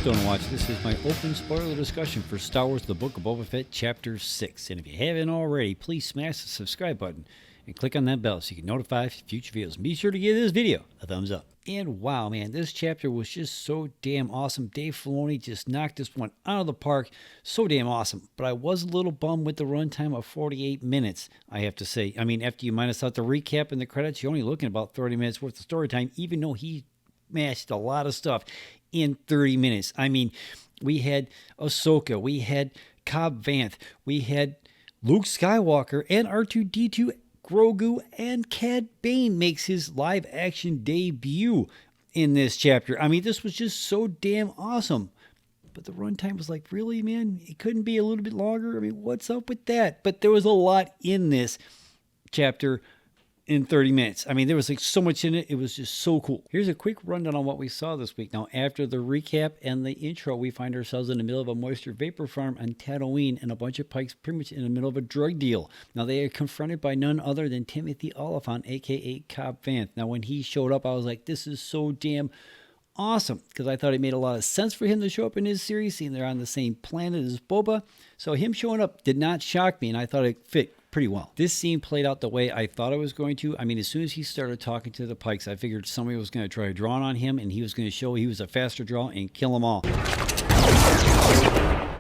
Stone Watch. This is my open spoiler discussion for Star Wars The Book of Boba Fett Chapter 6. And if you haven't already, please smash the subscribe button and click on that bell so you can notify future videos. And be sure to give this video a thumbs up. And wow, man, this chapter was just so damn awesome. Dave Filoni just knocked this one out of the park. So damn awesome. But I was a little bummed with the runtime of 48 minutes, I have to say. I mean, after you minus out the recap and the credits, you're only looking at about 30 minutes worth of story time, even though he mashed a lot of stuff in 30 minutes. I mean, we had Ahsoka, we had Cobb Vanth, we had Luke Skywalker and R2-D2, Grogu, and Cad Bane makes his live action debut in this chapter. I mean, this was just so damn awesome. But the runtime was like, really, man? It couldn't be a little bit longer? I mean, what's up with that? But there was a lot in this chapter in 30 minutes. I mean, there was like so much in it. It was just so cool. Here's a quick rundown on what we saw this week. Now, after the recap and the intro, we find ourselves in the middle of a moisture vapor farm on Tatooine, and a bunch of Pikes pretty much in the middle of a drug deal. Now, they are confronted by none other than Timothy Oliphant, aka Cobb Vanth. Now, when he showed up, I was like, this is so damn awesome, because I thought it made a lot of sense for him to show up in his series, seeing they're on the same planet as Boba. So him showing up did not shock me, and I thought it fit pretty well. This scene played out the way I thought it was going to. I mean, as soon as he started talking to the Pikes, I figured somebody was going to try a draw on him, and he was going to show he was a faster draw and kill them all.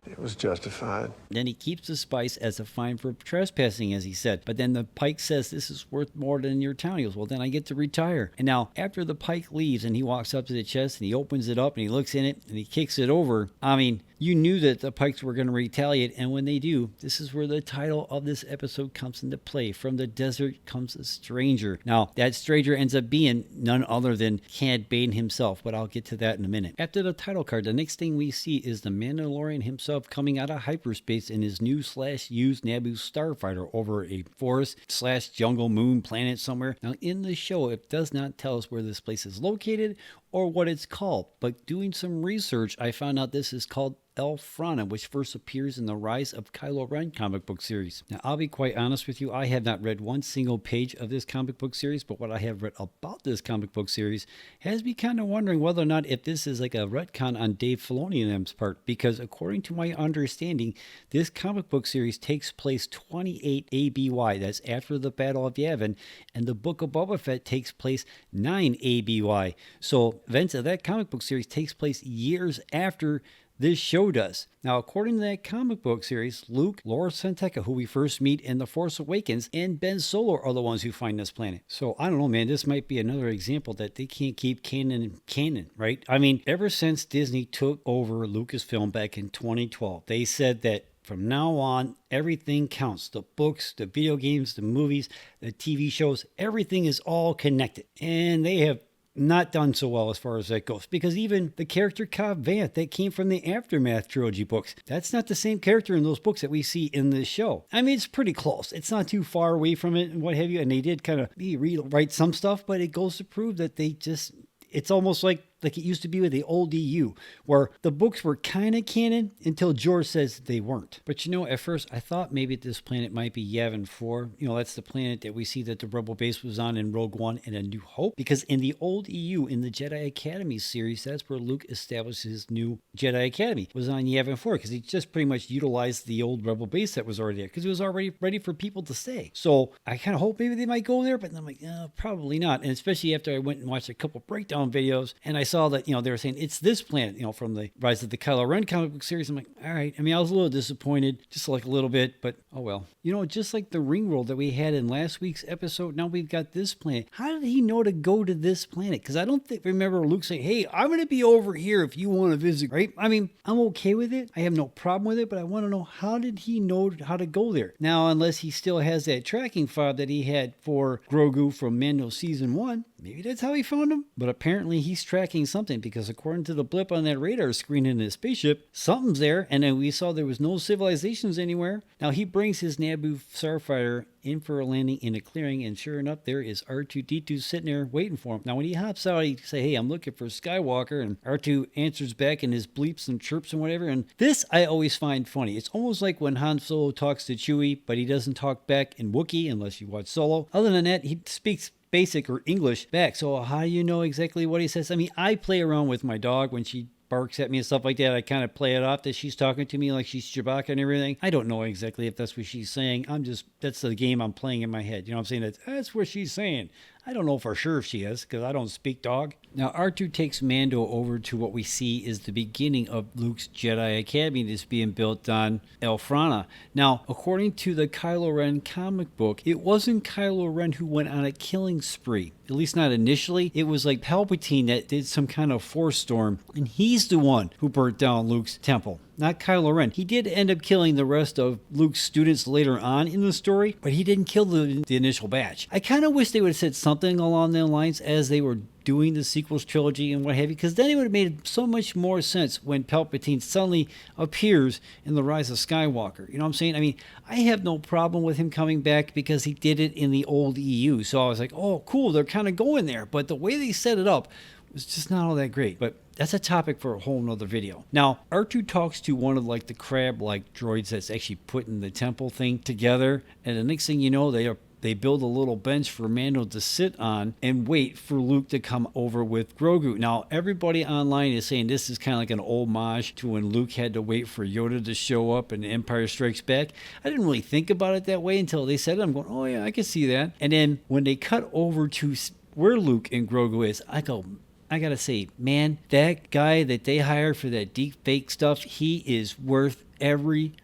It was justified. Then he keeps the spice as a fine for trespassing, as he said. But then the Pike says, this is worth more than your town. He goes, well, then I get to retire. And now, after the Pike leaves and he walks up to the chest and he opens it up and he looks in it and he kicks it over, I mean, you knew that the Pikes were going to retaliate. And when they do, this is where the title of this episode comes into play. From the desert comes a stranger. Now, that stranger ends up being none other than Cad Bane himself, but I'll get to that in a minute. After the title card, the next thing we see is the Mandalorian himself coming out of hyperspace in his new /used Naboo starfighter over a forest/jungle moon planet somewhere. Now, in the show, it does not tell us where this place is located or what it's called, but doing some research, I found out this is called El Frana, which first appears in the Rise of Kylo Ren comic book series. Now, I'll be quite honest with you, I have not read one single page of this comic book series, but what I have read about this comic book series has me kind of wondering whether or not if this is like a retcon on Dave Filoni and them's part, because according to my understanding, this comic book series takes place 28 ABY, that's after the Battle of Yavin, and the Book of Boba Fett takes place 9 ABY. So events of that comic book series takes place years after this show does. Now, according to that comic book series, Luke, Laura Santeca, who we first meet in The Force Awakens, and Ben Solo are the ones who find this planet. So, I don't know, man, this might be another example that they can't keep canon, right? I mean, ever since Disney took over Lucasfilm back in 2012, they said that from now on, everything counts. The books, the video games, the movies, the TV shows, everything is all connected. And they have not done so well as far as that goes, because even the character Cobb Vanth that came from the Aftermath trilogy books, that's not the same character in those books that we see in this show. I mean, it's pretty close. It's not too far away from it and what have you, and they did kind of rewrite some stuff, but it goes to prove that they just, it's almost like it used to be with the old EU, where the books were kind of canon until George says they weren't. But you know, at first I thought maybe this planet might be Yavin 4. You know, that's the planet that we see that the Rebel base was on in Rogue One and A New Hope. Because in the old EU, in the Jedi Academy series, that's where Luke established his new Jedi Academy. It was on Yavin 4, because he just pretty much utilized the old Rebel base that was already there, because it was already ready for people to stay. So I kind of hope maybe they might go there, but I'm like, probably not. And especially after I went and watched a couple breakdown videos, and I saw that, you know, they were saying it's this planet, you know, from the Rise of the Kylo Ren comic book series. I'm like, all right. I mean, I was a little disappointed, just like a little bit, but oh well. You know, just like the ring world that we had in last week's episode, now we've got this planet. How did he know to go to this planet? Because I don't remember Luke saying, hey, I'm going to be over here if you want to visit, right? I mean, I'm okay with it. I have no problem with it, but I want to know, how did he know how to go there? Now, unless he still has that tracking file that he had for Grogu from Mando Season 1, maybe that's how he found him. But apparently he's tracking something, because according to the blip on that radar screen in his spaceship, something's there. And then we saw there was no civilizations anywhere. Now he brings his Naboo starfighter in for a landing in a clearing, and sure enough, there is R2-D2 sitting there waiting for him. Now when he hops out, he say, hey, I'm looking for Skywalker, and R2 answers back in his bleeps and chirps and whatever. And this I always find funny. It's almost like when Han Solo talks to Chewie, but he doesn't talk back in Wookiee unless you watch Solo. Other than that, he speaks basic or English back. So how do you know exactly what he says? I mean, I play around with my dog when she barks at me and stuff like that, I kind of play it off that she's talking to me like she's Chewbacca and everything. I don't know exactly if that's what she's saying. That's the game I'm playing in my head. You know what I'm saying? That's what she's saying. I don't know for sure if she is, because I don't speak dog. Now, R2 takes Mando over to what we see is the beginning of Luke's Jedi Academy that's being built on Elfrana. Now, according to the Kylo Ren comic book, it wasn't Kylo Ren who went on a killing spree. At least not initially. It was like Palpatine that did some kind of force storm, and he's the one who burnt down Luke's temple, not Kylo Ren. He did end up killing the rest of Luke's students later on in the story, but he didn't kill the initial batch. I kind of wish they would have said something along those lines as they were doing the sequels trilogy and what have you, because then it would have made so much more sense when Palpatine suddenly appears in The Rise of Skywalker. You know what I'm saying? I mean, I have no problem with him coming back because he did it in the old EU. So I was like, oh, cool, they're kind of going there. But the way they set it up was just not all that great. But that's a topic for a whole nother video. Now, R2 talks to one of like the crab-like droids that's actually putting the temple thing together. And the next thing you know, they build a little bench for Mando to sit on and wait for Luke to come over with Grogu. Now, everybody online is saying this is kind of like an homage to when Luke had to wait for Yoda to show up in Empire Strikes Back. I didn't really think about it that way until they said it. I'm going, oh yeah, I can see that. And then when they cut over to where Luke and Grogu is, I gotta say, man, that guy that they hired for that deep fake stuff, he is worth every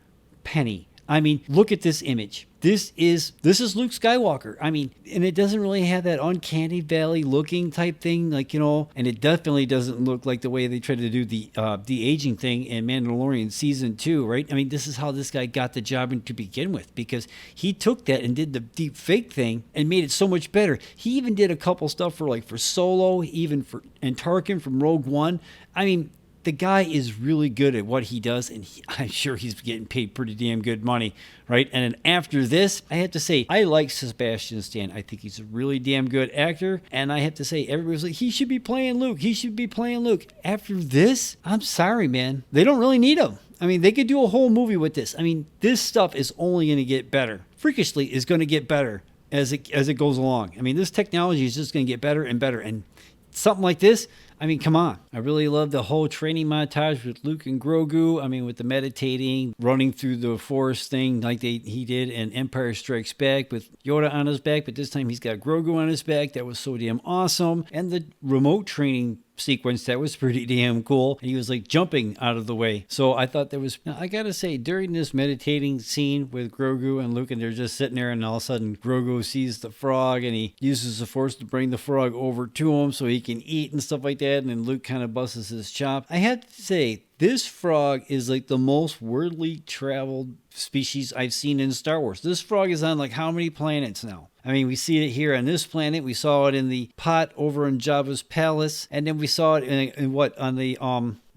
penny. I mean, look at this image. This is Luke Skywalker. I mean, and it doesn't really have that uncanny valley looking type thing, like, you know, and it definitely doesn't look like the way they tried to do the de-aging thing in Mandalorian season 2, right? I mean, this is how this guy got the job to begin with, because he took that and did the deep fake thing and made it so much better. He even did a couple stuff for Solo, and Tarkin from Rogue One. I mean, the guy is really good at what he does, and I'm sure he's getting paid pretty damn good money, right? And then after this, I have to say, I like Sebastian Stan. I think he's a really damn good actor, and I have to say, everybody's like, he should be playing Luke. He should be playing Luke. After this, I'm sorry, man. They don't really need him. I mean, they could do a whole movie with this. I mean, this stuff is only going to get better. Freakishly is going to get better as it goes along. I mean, this technology is just going to get better and better, and something like this, I mean, come on. I really love the whole training montage with Luke and Grogu. I mean, with the meditating, running through the forest thing like he did in Empire Strikes Back with Yoda on his back, but this time he's got Grogu on his back. That was so damn awesome. And the remote training sequence, that was pretty damn cool. And he was like jumping out of the way. So I thought that was, I gotta say, during this meditating scene with Grogu and Luke, and they're just sitting there, and all of a sudden Grogu sees the frog and he uses the Force to bring the frog over to him so he can eat and stuff like that. And then Luke kind of busts his chop. I have to say, this frog is like the most weirdly traveled species I've seen in Star Wars. This frog is on like how many planets now? I mean, we see it here on this planet. We saw it in the pot over in Jabba's palace, and then we saw it on the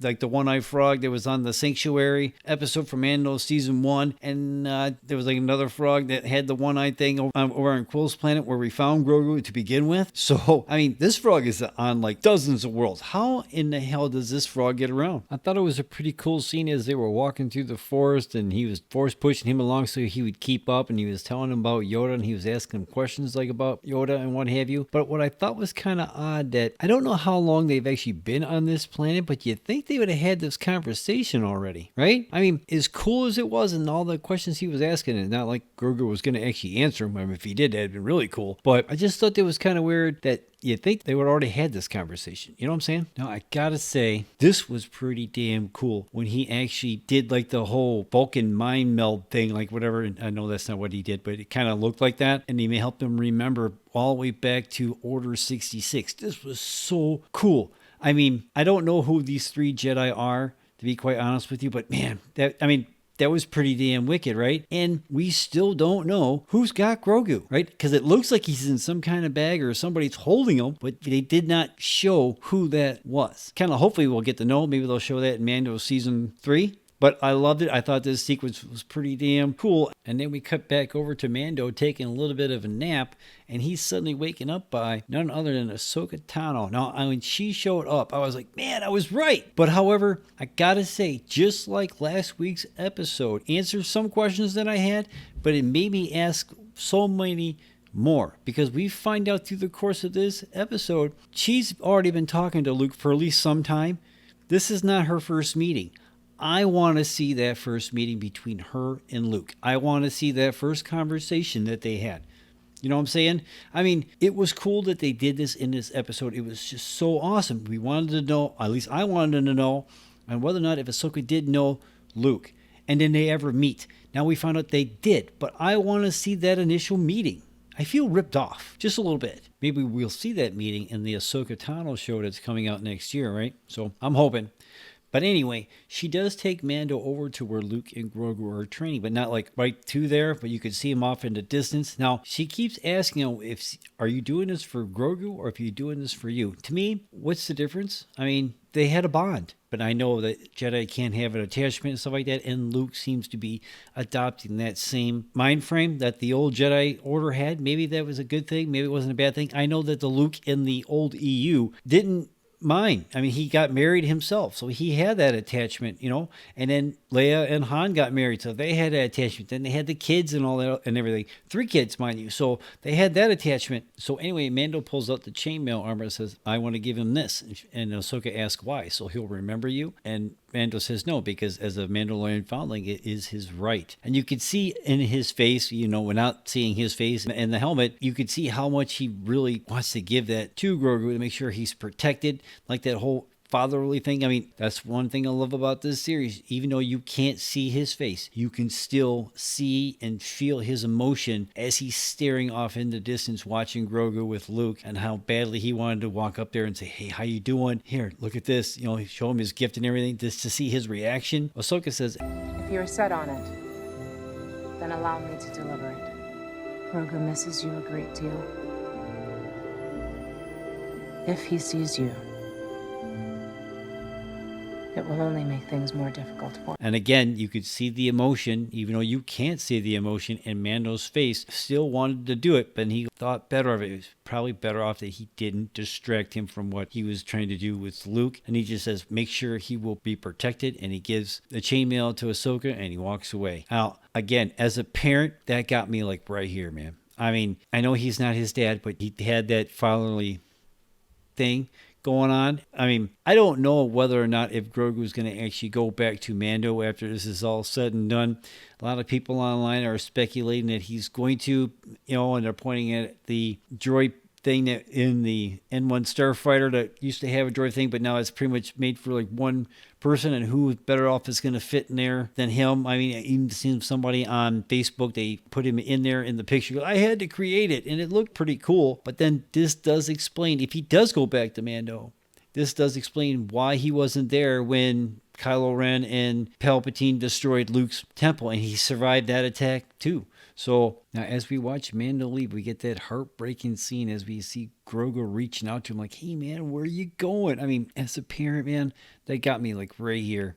like the one-eyed frog that was on the Sanctuary episode from Mando season 1, and there was like another frog that had the one-eyed thing over on Quill's planet where we found Grogu to begin with. So, I mean, this frog is on like dozens of worlds. How in the hell does this frog get around? I thought it was a pretty cool scene as they were walking through the forest, and he was force pushing him along so he would keep up, and he was telling him about Yoda, and he was asking him questions like about Yoda and what have you. But what I thought was kind of odd, that I don't know how long they've actually been on this planet, but you'd think they would have had this conversation already, right? I mean, as cool as it was and all the questions he was asking, and not like Grogu was going to actually answer him. I mean, if he did, that'd been really cool. But I just thought it was kind of weird that you'd think they would already had this conversation. You know what I'm saying? Now, I gotta say, this was pretty damn cool when he actually did like the whole Vulcan mind meld thing, like whatever. I know that's not what he did, but it kind of looked like that. And he helped him remember all the way back to Order 66. This was so cool. I mean, I don't know who these 3 Jedi are, to be quite honest with you, but man, that was pretty damn wicked, right? And we still don't know who's got Grogu, right? Because it looks like he's in some kind of bag or somebody's holding him, but they did not show who that was. Kind of hopefully we'll get to know. Maybe they'll show that in Mando season 3. But I loved it. I thought this sequence was pretty damn cool. And then we cut back over to Mando taking a little bit of a nap, and he's suddenly waking up by none other than Ahsoka Tano. Now, when she showed up, I was like, man, I was right. But however, I gotta say, just like last week's episode, answered some questions that I had, but it made me ask so many more, because we find out through the course of this episode, she's already been talking to Luke for at least some time. This is not her first meeting. I want to see that first meeting between her and Luke. I want to see that first conversation that they had. You know what I'm saying? I mean, it was cool that they did this in this episode. It was just so awesome. We wanted to know, at least I wanted to know, on whether or not if Ahsoka did know Luke. And then they ever meet. Now we found out they did. But I want to see that initial meeting. I feel ripped off just a little bit. Maybe we'll see that meeting in the Ahsoka Tano show that's coming out next year, right? So I'm hoping. But anyway, she does take Mando over to where Luke and Grogu are training, but not like right to there, but you can see him off in the distance. Now, she keeps asking him, are you doing this for Grogu or if you're doing this for you? To me, what's the difference? I mean, they had a bond, but I know that Jedi can't have an attachment and stuff like that, and Luke seems to be adopting that same mind frame that the old Jedi Order had. Maybe that was a good thing, maybe it wasn't a bad thing. I know that the Luke in the old EU didn't mind. I mean, he got married himself, so he had that attachment, you know. And then Leia and Han got married, so they had that attachment. Then they had the kids and all that and everything. 3 kids, mind you, so they had that attachment. So anyway, Mando pulls out the chainmail armor and says, I want to give him this. And Ahsoka asks why. So he'll remember you. And Mando says no, because as a Mandalorian foundling, it is his right. And you could see in his face, you know, without seeing his face and the helmet, you could see how much he really wants to give that to Grogu to make sure he's protected, like that whole fatherly thing. I mean, that's one thing I love about this series. Even though you can't see his face, you can still see and feel his emotion as he's staring off in the distance watching Grogu with Luke, and how badly he wanted to walk up there and say, hey, how you doing? Here, look at this. You know, show him his gift and everything, just to see his reaction. Ahsoka says, if you're set on it, then allow me to deliver it. Grogu misses you a great deal. If he sees you, it will only make things more difficult for him. And again, you could see the emotion, even though you can't see the emotion in Mando's face. Still wanted to do it, but he thought better of it. It was probably better off that he didn't distract him from what he was trying to do with Luke. And he just says, make sure he will be protected. And he gives the chainmail to Ahsoka and he walks away. Now, again, as a parent, that got me like right here, man. I mean, I know he's not his dad, but he had that fatherly thing going on. I mean, I don't know whether or not if Grogu is going to actually go back to Mando after this is all said and done. A lot of people online are speculating that he's going to, you know, and they're pointing at the droid thing that in the N1 Starfighter that used to have a droid thing, but now it's pretty much made for like one person, and who better off is going to fit in there than him. I mean, I even seen somebody on Facebook, they put him in there in the picture. I had to create it, and it looked pretty cool. But then this does explain, if he does go back to Mando, this does explain why he wasn't there when Kylo Ren and Palpatine destroyed Luke's temple, and he survived that attack too. So now as we watch Mando leave, we get that heartbreaking scene as we see Grogu reaching out to him like, hey man, where are you going? I mean, as a parent, man, that got me like right here.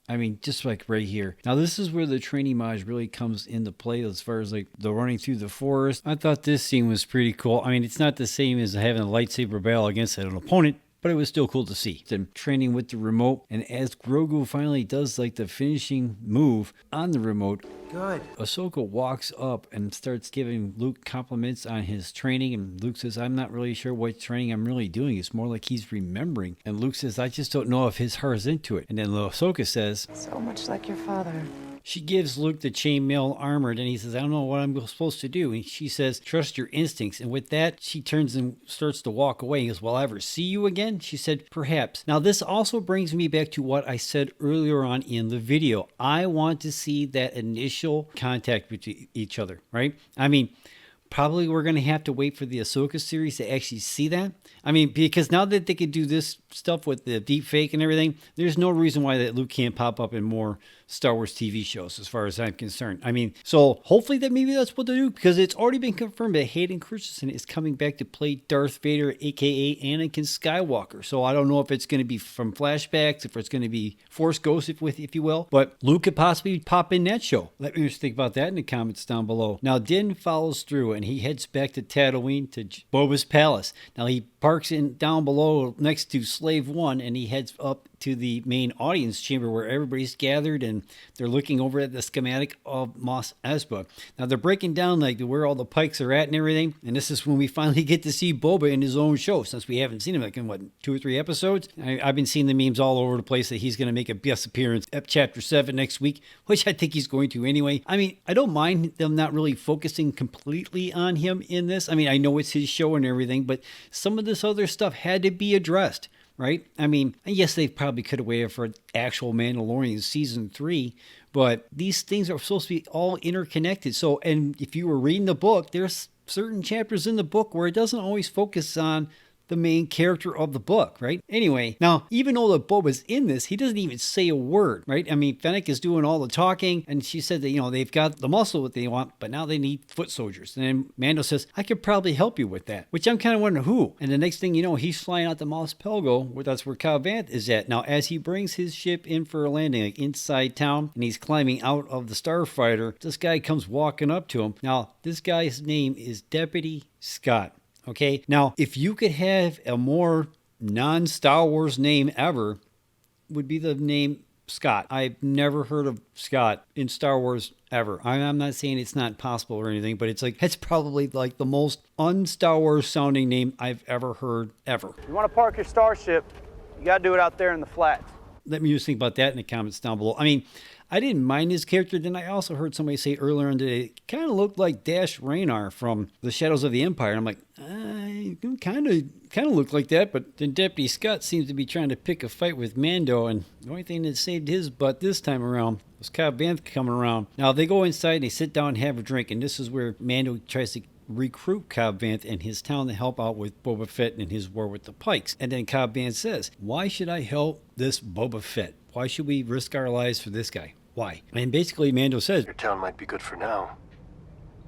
I mean, just like right here. Now, this is where the training montage really comes into play as far as like the running through the forest. I thought this scene was pretty cool. I mean, it's not the same as having a lightsaber battle against an opponent, but it was still cool to see them training with the remote. And as Grogu finally does like the finishing move on the remote, good, Ahsoka walks up and starts giving Luke compliments on his training. And Luke says, I'm not really sure what training I'm really doing. It's more like he's remembering. And Luke says, I just don't know if his heart's into it. And then Ahsoka says, so much like your father. She gives Luke the chainmail armor, and he says, I don't know what I'm supposed to do. And she says, trust your instincts. And with that, she turns and starts to walk away. He goes, will I ever see you again? She said, perhaps. Now, this also brings me back to what I said earlier on in the video. I want to see that initial contact with each other, right? I mean, probably we're going to have to wait for the Ahsoka series to actually see that. I mean, because now that they can do this stuff with the deep fake and everything, there's no reason why that Luke can't pop up in more Star Wars TV shows as far as I'm concerned. I mean, so hopefully that maybe that's what they do, because it's already been confirmed that Hayden Christensen is coming back to play Darth Vader, aka Anakin Skywalker. So I don't know if it's going to be from flashbacks, if it's going to be Force Ghost, if you will, but Luke could possibly pop in that show. Let me just think about that in the comments down below. Now, Din follows through and he heads back to Tatooine to Boba's palace. Now he parks in down below next to Slave One, and he heads up to the main audience chamber where everybody's gathered, and and they're looking over at the schematic of Mos Espa. Now they're breaking down like where all the Pikes are at and everything, and this is when we finally get to see Boba in his own show, since we haven't seen him like in what, 2 or 3 episodes. I've been seeing the memes all over the place that he's going to make a guest appearance at Chapter 7 next week, which I think he's going to anyway. I mean, I don't mind them not really focusing completely on him in this. I mean, I know it's his show and everything, but some of this other stuff had to be addressed, right? I mean, yes, they probably could have waited for actual Mandalorian season 3, but these things are supposed to be all interconnected. So, and if you were reading the book, there's certain chapters in the book where it doesn't always focus on the main character of the book, right? Anyway, now, even though the Boba's in this, he doesn't even say a word, right? I mean, Fennec is doing all the talking, and she said that, you know, they've got the muscle that they want, but now they need foot soldiers. And then Mando says, I could probably help you with that, which I'm kind of wondering who. And the next thing you know, he's flying out to Mos Pelgo, where that's where Cobb Vanth is at. Now, as he brings his ship in for a landing, like inside town, and he's climbing out of the starfighter, this guy comes walking up to him. Now, this guy's name is Deputy Scott. Okay, now if you could have a more non-Star Wars name ever, would be the name Scott. I've never heard of Scott in Star Wars ever. I'm not saying it's not possible or anything, but it's probably like the most un-Star Wars sounding name I've ever heard ever. You want to park your starship, you got to do it out there in the flats. Let me just think about that in the comments down below. I mean, I didn't mind his character. Then I also heard somebody say earlier in the day, it kind of looked like Dash Raynar from The Shadows of the Empire. I'm like, kind of looked like that. But then Deputy Scott seems to be trying to pick a fight with Mando, and the only thing that saved his butt this time around was Cobb Vanth coming around. Now they go inside and they sit down and have a drink, and this is where Mando tries to recruit Cobb Vanth and his town to help out with Boba Fett and his war with the Pikes. And then Cobb Vanth says, why should I help this Boba Fett? Why should we risk our lives for this guy? Why? And basically Mando says, your town might be good for now,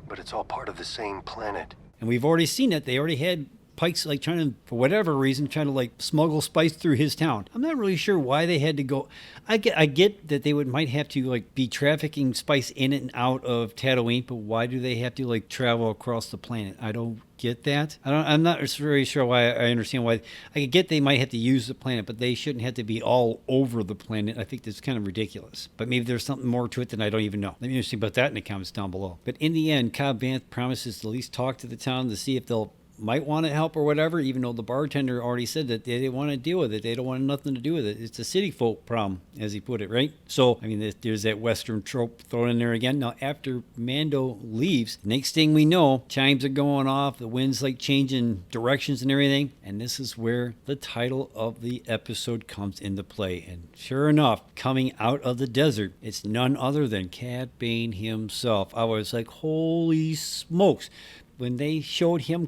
but it's all part of the same planet. And we've already seen it. They already had Pikes like trying to, for whatever reason, trying to like smuggle spice through his town. I'm not really sure why they had to go. I get that they might have to like be trafficking spice in and out of Tatooine, but why do they have to like travel across the planet? I don't get that. I'm not very sure why. I understand why. I get they might have to use the planet, but they shouldn't have to be all over the planet. I think that's kind of ridiculous. But maybe there's something more to it than I don't even know. Let me think about that in the comments down below. But in the end, Cobb Vanth promises to at least talk to the town to see if they'll might want to help or whatever, even though the bartender already said that they didn't want to deal with it. They don't want nothing to do with it. It's a city folk problem, as he put it, right? So, I mean, there's that Western trope thrown in there again. Now, after Mando leaves, next thing we know, chimes are going off, the wind's like changing directions and everything, and this is where the title of the episode comes into play. And sure enough, coming out of the desert, it's none other than Cad Bane himself. I was like, holy smokes. When they showed him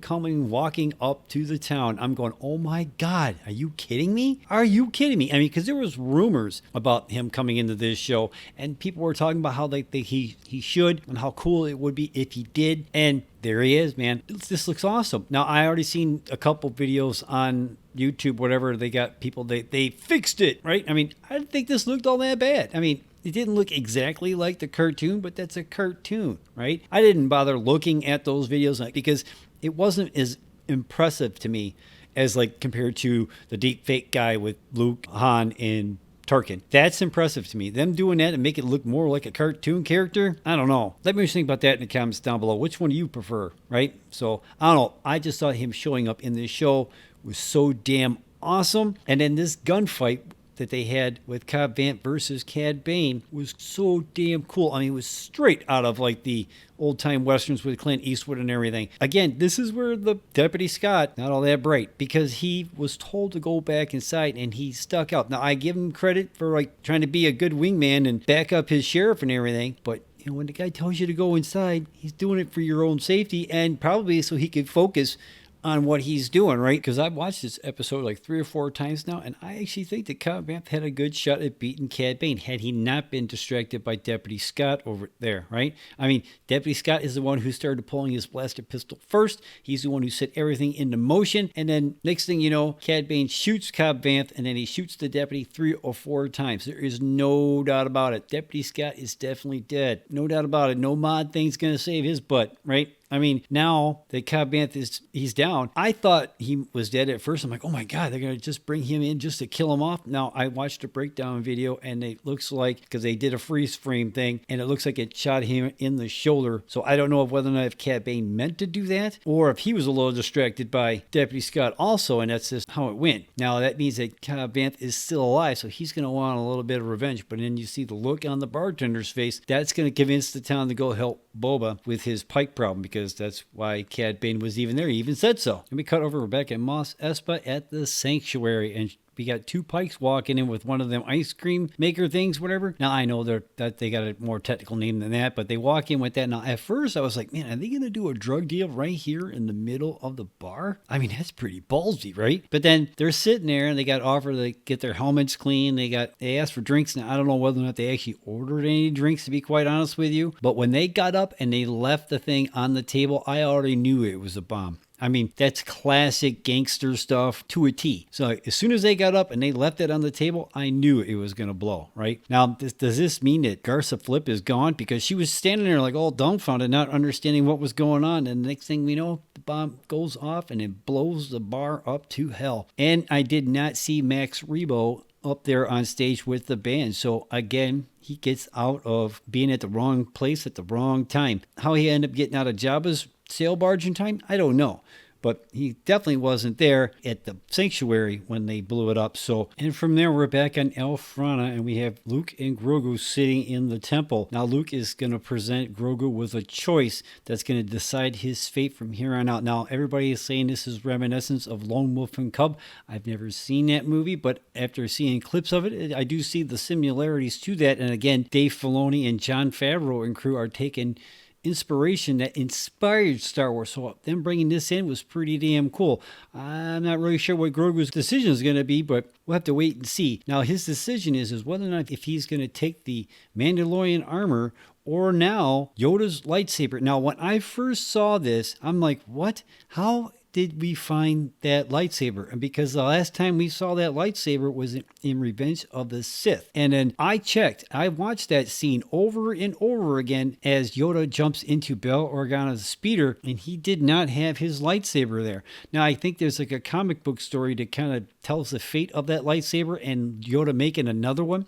walking up to the town, I'm going, oh my God, are you kidding me? Are you kidding me? I mean, because there was rumors about him coming into this show, and people were talking about how he should and how cool it would be if he did. And there he is, man. This looks awesome. Now, I already seen a couple videos on YouTube, whatever. They got people, they fixed it, right? I mean, I didn't think this looked all that bad. I mean, it didn't look exactly like the cartoon, but that's a cartoon, right? I didn't bother looking at those videos because it wasn't as impressive to me as like compared to the deep fake guy with Luke, Han, and Tarkin. That's impressive to me. Them doing that and make it look more like a cartoon character, I don't know. Let me just think about that in the comments down below. Which one do you prefer, right? So, I don't know. I just thought him showing up in this show was so damn awesome. And then this gunfight that they had with Cobb Vanth versus Cad Bane was so damn cool. I mean, it was straight out of like the old-time westerns with Clint Eastwood and everything. Again, this is where the Deputy Scott, not all that bright, because he was told to go back inside and he stuck out. Now, I give him credit for like trying to be a good wingman and back up his sheriff and everything, but you know, when the guy tells you to go inside, he's doing it for your own safety and probably so he could focus on what he's doing, right? Because I've watched this episode like 3 or 4 times now, and I actually think that Cobb Vanth had a good shot at beating Cad Bane had he not been distracted by Deputy Scott over there, right? I mean, Deputy Scott is the one who started pulling his blaster pistol first. He's the one who set everything into motion, and then next thing you know, Cad Bane shoots Cobb Vanth, and then he shoots the deputy 3 or 4 times. There is no doubt about it. Deputy Scott is definitely dead. No doubt about it. No mod thing's going to save his butt, right? I mean, now that Cobb Vanth he's down, I thought he was dead at first. I'm like, oh my God, they're going to just bring him in just to kill him off. Now, I watched a breakdown video and it looks like, because they did a freeze frame thing, and it looks like it shot him in the shoulder. So I don't know whether or not if Cad Bane meant to do that, or if he was a little distracted by Deputy Scott also, and that's just how it went. Now, that means that Cobb Vanth is still alive, so he's going to want a little bit of revenge. But then you see the look on the bartender's face. That's going to convince the town to go help Boba with his pike problem, because that's why Cad Bane was even there. He even said so. And we cut over Rebecca Moss Espa at the sanctuary, and we got two pikes walking in with one of them ice cream maker things, whatever. Now, I know that they got a more technical name than that, but they walk in with that. Now, at first, I was like, man, are they going to do a drug deal right here in the middle of the bar? I mean, that's pretty ballsy, right? But then they're sitting there, and they got offered to get their helmets clean. They asked for drinks. Now, I don't know whether or not they actually ordered any drinks, to be quite honest with you. But when they got up and they left the thing on the table, I already knew it was a bomb. I mean, that's classic gangster stuff to a T. So as soon as they got up and they left it on the table, I knew it was going to blow, right? Now, does this mean that Garza Flip is gone? Because she was standing there like all dumbfounded, not understanding what was going on. And the next thing we know, the bomb goes off and it blows the bar up to hell. And I did not see Max Rebo up there on stage with the band. So again, he gets out of being at the wrong place at the wrong time. How he ended up getting out of Jabba's sail barge in time, I don't know. But he definitely wasn't there at the sanctuary when they blew it up. So, and from there, we're back on El Frana, and we have Luke and Grogu sitting in the temple. Now, Luke is going to present Grogu with a choice that's going to decide his fate from here on out. Now, everybody is saying this is reminiscent of Lone Wolf and Cub. I've never seen that movie, but after seeing clips of it, I do see the similarities to that. And again, Dave Filoni and Jon Favreau and crew are taking inspiration that inspired Star Wars. So them bringing this in was pretty damn cool. I'm not really sure what Grogu's decision is going to be, but we'll have to wait and see. Now, his decision is whether or not if he's going to take the Mandalorian armor or now Yoda's lightsaber. Now, when I first saw this, I'm like, what? How did we find that lightsaber? And because the last time we saw that lightsaber was in Revenge of the Sith. And then I watched that scene over and over again as Yoda jumps into Bail Organa's speeder, and he did not have his lightsaber there. Now, I think there's like a comic book story that kind of tells the fate of that lightsaber and Yoda making another one.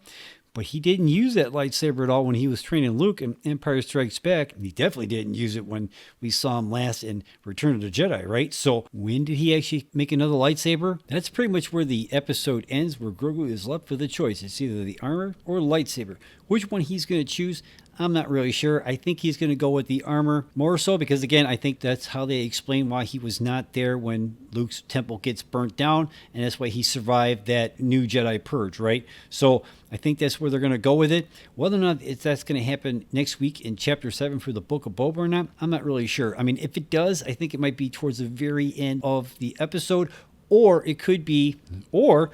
But he didn't use that lightsaber at all when he was training Luke in Empire Strikes Back. He definitely didn't use it when we saw him last in Return of the Jedi, right? So when did he actually make another lightsaber? That's pretty much where the episode ends, where Grogu is left with a choice. It's either the armor or the lightsaber. Which one he's going to choose, I'm not really sure. I think he's going to go with the armor more so because, again, I think that's how they explain why he was not there when Luke's temple gets burnt down, and that's why he survived that new Jedi purge, right? So I think that's where they're going to go with it. Whether or not that's going to happen next week in Chapter 7 for the Book of Boba or not, I'm not really sure. I mean, if it does, I think it might be towards the very end of the episode, or it could be, or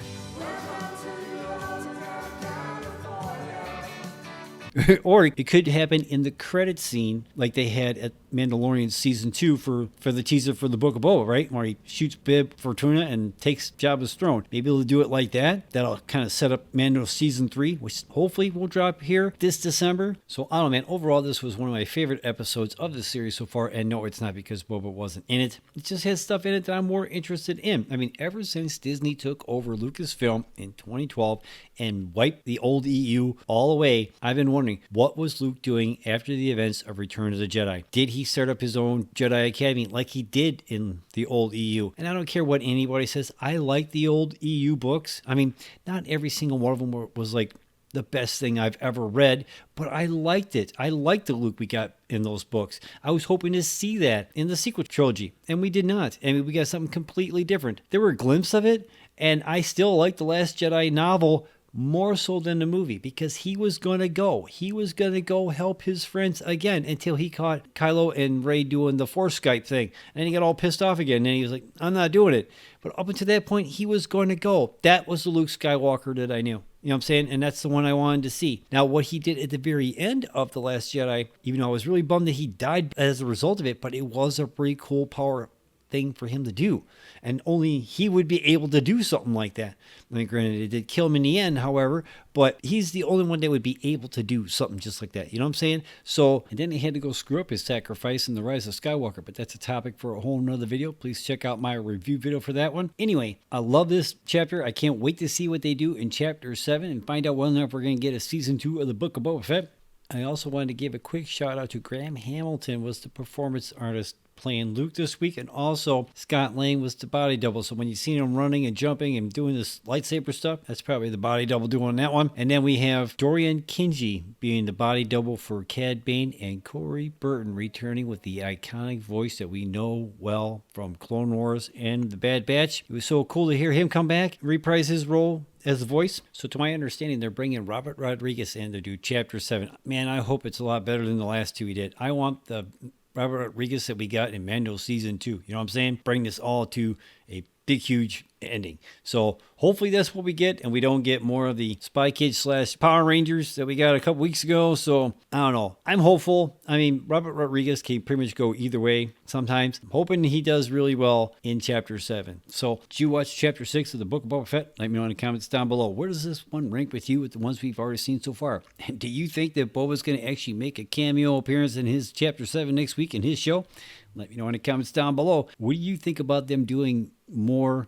it could happen in the credit scene like they had at Mandalorian Season 2 for the teaser for the Book of Boba, right? Where he shoots Bib Fortuna and takes Jabba's throne. Maybe they'll do it like that. That'll kind of set up Mando Season 3, which hopefully will drop here this December. So, I don't know, man. Overall, this was one of my favorite episodes of the series so far. And no, it's not because Boba wasn't in it. It just has stuff in it that I'm more interested in. I mean, ever since Disney took over Lucasfilm in 2012 and wiped the old EU all away, I've been wondering, what was Luke doing after the events of Return of the Jedi? Did he start up his own Jedi Academy like he did in the old EU? And I don't care what anybody says. I like the old EU books. I mean, not every single one of them was like the best thing I've ever read, but I liked it. I liked the Luke we got in those books. I was hoping to see that in the sequel trilogy, and we did not. I mean, we got something completely different. There were a glimpse of it, and I still like The Last Jedi novel more so than the movie, because he was going to go help his friends again until he caught Kylo and Rey doing the Force Skype thing. And then he got all pissed off again. And he was like, I'm not doing it. But up until that point, he was going to go. That was the Luke Skywalker that I knew. You know what I'm saying? And that's the one I wanted to see. Now, what he did at the very end of The Last Jedi, even though I was really bummed that he died as a result of it, but it was a pretty cool power thing for him to do. And only he would be able to do something like that. I mean, granted, it did kill him in the end, however, but he's the only one that would be able to do something just like that. You know what I'm saying? So, and then he had to go screw up his sacrifice in The Rise of Skywalker, but that's a topic for a whole nother video. Please check out my review video for that one. Anyway, I love this chapter. I can't wait to see what they do in Chapter 7 and find out whether or not we're going to get a Season 2 of the Book of Boba Fett. I also wanted to give a quick shout out to Graham Hamilton, was the performance artist playing Luke this week, and also Scott Lang was the body double. So when you see him running and jumping and doing this lightsaber stuff, that's probably the body double doing that one. And then we have Dorian Kinji being the body double for Cad Bane, and Corey Burton returning with the iconic voice that we know well from Clone Wars and The Bad Batch. It was so cool to hear him come back, reprise his role as the voice. So to my understanding, they're bringing Robert Rodriguez in to do Chapter 7. Man, I hope it's a lot better than the last two he did. I want the Robert Rodriguez that we got in Mando Season 2. You know what I'm saying? Bring this all to a big, huge ending. So hopefully that's what we get, and we don't get more of the Spy Kids / Power Rangers that we got a couple weeks ago. So I don't know. I'm hopeful. I mean, Robert Rodriguez can pretty much go either way sometimes. I'm hoping he does really well in Chapter 7. So did you watch Chapter 6 of the Book of Boba Fett? Let me know in the comments down below. Where does this one rank with you with the ones we've already seen so far? And do you think that Boba's going to actually make a cameo appearance in his Chapter 7 next week in his show? Let me know in the comments down below. What do you think about them doing more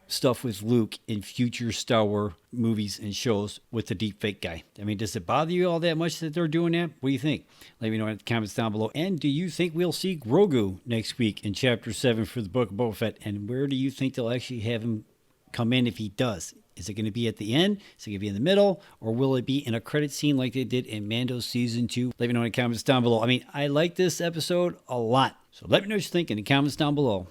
stuff with Luke in future Star Wars movies and shows with the deepfake guy? I mean, does it bother you all that much that they're doing that? What do you think? Let me know in the comments down below. And do you think we'll see Grogu next week in Chapter 7 for the Book of Boba Fett? And where do you think they'll actually have him come in if he does? Is it going to be at the end? Is it going to be in the middle? Or will it be in a credit scene like they did in Mando Season 2? Let me know in the comments down below. I mean, I like this episode a lot. So let me know what you think in the comments down below.